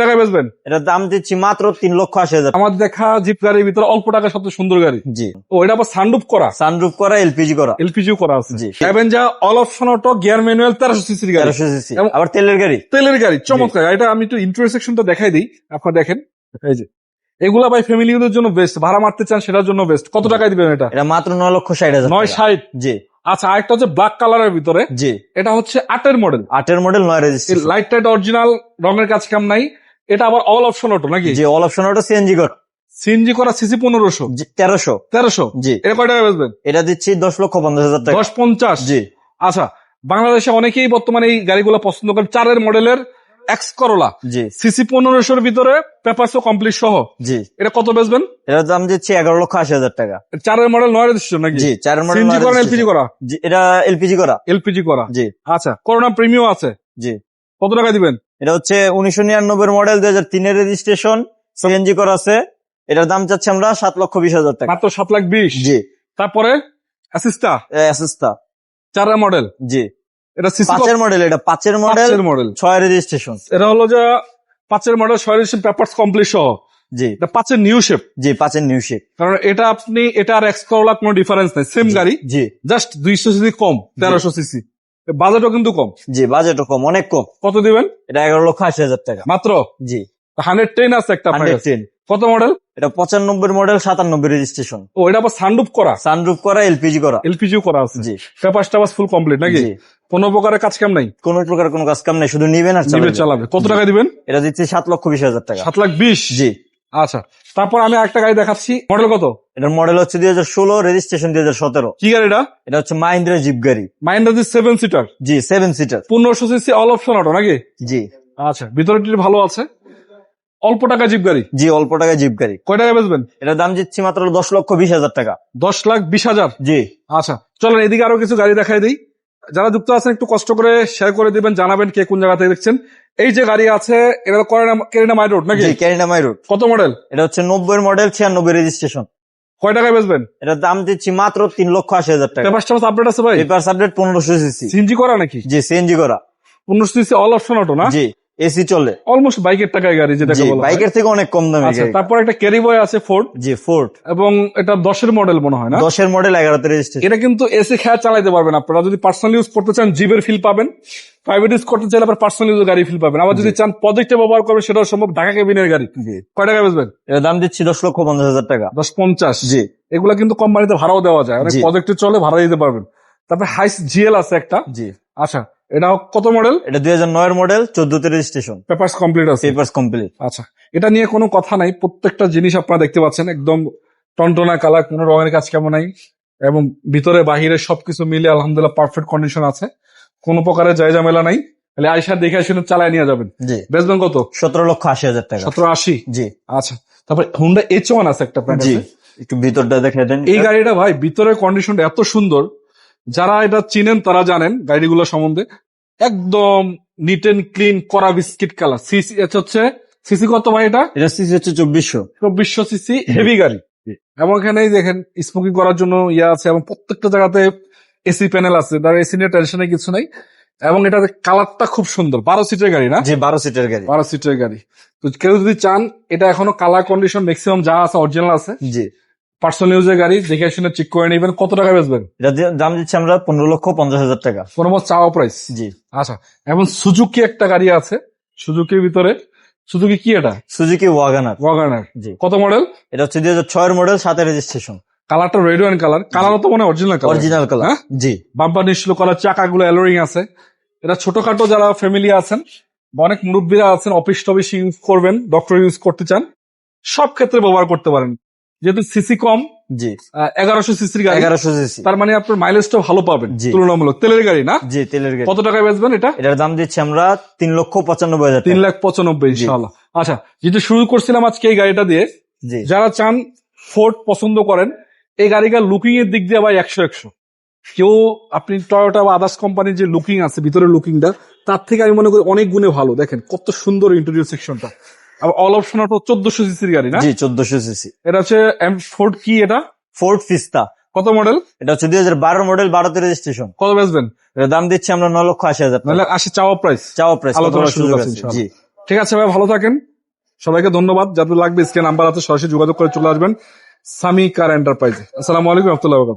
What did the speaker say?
টাকায় বেচবেন? এটার দাম দিচ্ছি মাত্র 3,80,000। আমার দেখা জিপ গাড়ির ভিতরে অল্প টাকায় সবচেয়ে সুন্দর গাড়ি। জি। ও এটা আবার সানরুফ করা? সানরুফ করা, এলপিজি করা। এলপিজি করা আছে। জি। Avenger all option auto, gear manual, 1300 সিসির গাড়ি। 1300 সিসি, আবার তেলের গাড়ি। তেলের গাড়ি, চমৎকার। এটা আমি একটু ইন্টেরিয়র সেকশনটা দেখাই দিই, আপনারা দেখেন। এই যে এগুলা ভাই ফ্যামিলি ইউজের জন্য বেস্ট, ভাড়া মারতে চান সেটার জন্য বেস্ট। কত টাকায় দিবেন এটা? এটা মাত্র 9,60,000। 960? জি। আচ্ছা, আরেকটা হচ্ছে ব্ল্যাক কালারের ভিতরে। জি। এটা হচ্ছে 8 model. 8 model, 9 registration. Light tight original, রঙের কাজ কাম নাই। এটা আবার অল অপশন অটো নাকি? জি, অল অপশন অটো, সিএনজি করা। সিএনজি করা, সিসি 1500? 1300। 1300? জি। এটা কয় টাকা বেচবেন? এটা দিচ্ছি 10,50,000 টাকা। 10,50? জি। আচ্ছা, বাংলাদেশে অনেকেই বর্তমানে এই গাড়িগুলো পছন্দ করেন। 4 মডেলের এক্স করোলা, জি। সিসি 1500-র ভিতরে, পেপারসও কমপ্লিট সহ। জি। এটা কত বেচবেন? এটার দাম দিচ্ছি 11,80,000 টাকা। 4 মডেল, 9 রেজিস্ট্রেশন নাকি? জি, 4 মডেল, সিএনজি করা, এলপিজি করা? জি, এটা এলপিজি করা। এলপিজি করা। জি। আচ্ছা, করোনা প্রিমিয়াম আছে? জি। কত টাকা দিবেন? এটা হচ্ছে 1999 মডেল, 2003 এর রেজিস্ট্রেশন, সিএনজি করা আছে। এটার দাম চাচ্ছি আমরা 7,20,000 টাকা। মাত্র 7,20,000? জি। তারপরে অ্যাসিস্টা, অ্যাসিস্টা 4 মডেল। জি। এটা সিসি 5 মডেল, এটা 5 মডেল, 5 মডেল, 6 রেজিস্ট্রেশন। এটা হলো যে 5 মডেল, 6 রেজিস্ট্রেশন, পেপারস কমপ্লিট সহ। জি। এটা 5 নিউ শেপ। জি, 5 নিউ শেপ। কারণ এটা আপনি, এটা আর এক্স করোলা কোনো ডিফারেন্স নাই, সেম গাড়ি। জি। জাস্ট 200 সিসি কম, 1300 সিসি। বাজেটও কিন্তু কম। জি, বাজেটও কম, অনেক কম। কত দিবেন? এটা 11,80,000 টাকা মাত্র? জি। 110 আছে একটা। 110। কত মডেল? এটা 95 মডেল, 97 রেজিস্ট্রেশন। ও, এটা আবার সানরুফ করা? সানরুফ করা, এলপিজি করা। এলপিজিও করা আছে। জি। পেপারস টাপারস ফুল কমপ্লিট নাকি? জি। কোনো প্রকারের কাজ কাম নাই? কোন প্রকার কোনো কাজ কাম নাই, শুধু নিবেন আর চালাবে। কত টাকা দিবেন? এটা দিচ্ছি 7,20,000 টাকা। 7,20,000? জি। আচ্ছা, তারপর আমি একটা গাড়ি দেখাচ্ছি। মডেল কত? এটার মডেল হচ্ছে 2016, রেজিস্ট্রেশন 2017। কি গাড়িটা? এটা হচ্ছে মাহিন্দ্রা জিপ গাড়ি। মাহিন্দ্রা জি 7 সিটার? জি, 7 seater, 1500 CC, all option auto নাকি? জি। আচ্ছা, ভিতরে ভালো আছে, অল্প টাকা জিপ গাড়ি। জি, অল্প টাকায় জিপ গাড়ি। কয় টাকা বেচবেন? এটার দাম দিচ্ছি মাত্র 10,20,000 টাকা। 10,20,000? জি। আচ্ছা, চলেন এদিকে আরো কিছু গাড়ি দেখাই দিই। যারা যুক্ত আছেন একটু কষ্ট করে শেয়ার করে দিবেন, জানাবেন কে কোন জায়গা থেকে দেখছেন। এই যে গাড়ি আছে, এটা কেরিনা মাই রোড নাকি? জি, ক্যারিনা মাই রোড। কত মডেল? এটা হচ্ছে 90 মডেল, 96 রেজিস্ট্রেশন। কয় টাকায় বেচবেন? এটার দাম দিচ্ছি মাত্র 3,80,000 টাকা। পেপারস টাপারস আপডেট আছে ভাই? Papers update, 1500 CC. সিএনজি করা নাকি? জি, সিএনজি করা। 1500 সিসি, অল অপশন অটো না? জি, এসি চলে। অলমোস্ট বাইকের টাকায় গাড়ি, যেটাকে বলা হয়। বাইকের থেকে অনেক কম দামে আচ্ছা, গাড়ি। তারপর একটা ক্যারি বয় আছে, ফোর্ড। জি, ফোর্ড। এবং এটা 10 মডেল মনে হয় না? 10 মডেল, 11 রেজিস্ট্রেশন। এটা কিন্তু এসি খেয়া চালাইতে পারবেন আপনারা। যদি পার্সোনাল ইউজ করতে চান, জিপের ফিল পাবেন। প্রাইভেট ইউজ করতে চাইলে আবার পার্সোনাল ইউজ গাড়ি ফিল পাবেন। আবার যদি চান প্রজেক্টে ব্যবহার করবেন, সেটাও সম্ভব। ঢাকা কেবিনের গাড়ি। কয় টাকা বেচবেন? এর দাম দিচ্ছি 10,50,000 টাকা। 10,50? জি। এগুলা কিন্তু কোম্পানিতে ভাড়াও দেওয়া যায়, অনেক প্রজেক্টে চলে, ভাড়া দিতে পারবেন। তারপরে হাইস জিএল আছে একটা। জি। আচ্ছা, এটা কত মডেল? এটা 2009 মডেল, 14 রেজিস্ট্রেশন। পেপারস কমপ্লিট আছে? Papers complete. আচ্ছা, এটা নিয়ে কোনো কথা নাই। প্রত্যেকটা জিনিস আপনারা দেখতে পাচ্ছেন, একদম টনটনা কালার, কোনো রঙের কাজ কেমন নাই, এবং ভিতরে বাহিরে সবকিছু মিলে আলহামদুলিল্লাহ পারফেক্ট কন্ডিশন আছে, কোনো প্রকারের জায়জামেলা নাই। তাহলে আয়সা দেখে শুনে চালায় নিয়ে যাবেন। জি। বেচবেন কত? 17,80,000 টাকা। 17,80? জি। আচ্ছা, তারপরে হুন্ডা H1 আছে একটা। জি, একটু ভিতরটা দেখে দেন। এই গাড়িটা ভাই ভিতরের কন্ডিশনটা এত সুন্দর, যারা এটা চিনেন তারা জানেন গাড়িগুলো সম্বন্ধে। একদম নিট এন্ড ক্লিন করা বিস্কিট কালার। সিসি হচ্ছে, সিসি কত ভাই এটা? এটা সিসি হচ্ছে 2400। 2400 সিসি, হেভি গাড়ি। এবং এখানে দেখেন স্মোকিং করার জন্য ইয়ে আছে, এবং প্রত্যেকটা জায়গাতে এসি প্যানেল আছে, তার এসি নিয়ে টেনশনের কিছু নাই। এবং এটার কালারটা খুব সুন্দর। 12 সিটের গাড়ি না? জি, 12 সিটের গাড়ি। 12 সিটের গাড়ি। তো কেউ যদি চান, এটা এখনো কালার কন্ডিশন ম্যাক্সিমাম যা আছে অরিজিনাল আছে। জি। পার্সোনাল ইউজের গাড়ি, দেখে শুনে চেক করে নেবেন। কত টাকা বেচবেন? এটা দাম দিচ্ছি আমরা 15,50,000 টাকা। কোনো চাওয়া প্রাইস? জি। আচ্ছা, এবং সুজুকি একটা গাড়ি আছে, সুজুকির ভিতরে। সুজুকি কি এটা? Suzuki WagonR. ওয়াগনার। জি। কত মডেল? এটা হচ্ছে 2006 মডেল, 7 রেজিস্ট্রেশন। কালারটা রেড ওয়াইন কালার। কালারও তো মনে হয় অরিজিনাল কালার। Original colour. জি। বাম্পার নিশ্চল করা, চাকাগুলো অ্যালোরিং আছে। এটা ছোটখাটো যারা ফ্যামিলি আছেন বা অনেক মুরব্বীরা আছেন, অফিস টফিস ইউজ করবেন, ডক্টর ইউজ করতে চান, সব ক্ষেত্রে ব্যবহার করতে পারেন। যেহেতু সিসি কম। জি। 1100 সিসির গাড়ি। 1100 সিসি। তার মানে আপনার মাইলেজটাও ভালো পাবেন তুলনামূলক। তেলের গাড়ি না? জি, তেলের গাড়ি। কত টাকায় বেচবেন এটা? এটার দাম দিচ্ছি আমরা 3,95,000 টাকা। 3,95,000 ইনশাআল্লাহ। আচ্ছা, যেহেতু শুরু করছিলাম আজকে এই গাড়িটা দিয়ে, জি। যারা চান ফোর্ড পছন্দ করেন, এই গাড়িটার লুকিং এর দিক দিয়ে ভাই 100-100। কেউ আপনি টয়োটা বা আদার্স কোম্পানির যে লুকিং আছে, ভিতরে লুকিংটা, তার থেকে আমি মনে করি অনেক গুণে ভালো। দেখেন কত সুন্দর ইন্টেরিয়র সেকশনটা। আবার অল অপশন অটো, 1400 সিসির গাড়ি না? জি, 1400 সিসি। এটা হচ্ছে ফোর্ড কি এটা? ফোর্ড ফিস্তা। কত মডেল? এটা হচ্ছে 2012 মডেল, 12 রেজিস্ট্রেশন। কত বেচবেন? এর দাম দিচ্ছি আমরা 9,80,000 টাকা। 9,80 চাওয়া প্রাইস? চাওয়া প্রাইস, আলোচনার সুযোগ আছে। জি। ঠিক আছে ভাই, ভালো থাকেন। সবাইকে ধন্যবাদ। যাদের লাগবে স্ক্রিনে নাম্বার আছে, সরাসরি যোগাযোগ করে চলে আসবেন সামি কার এন্টারপ্রাইজে। আসসালামু আলাইকুম রহমতুল্লাহ।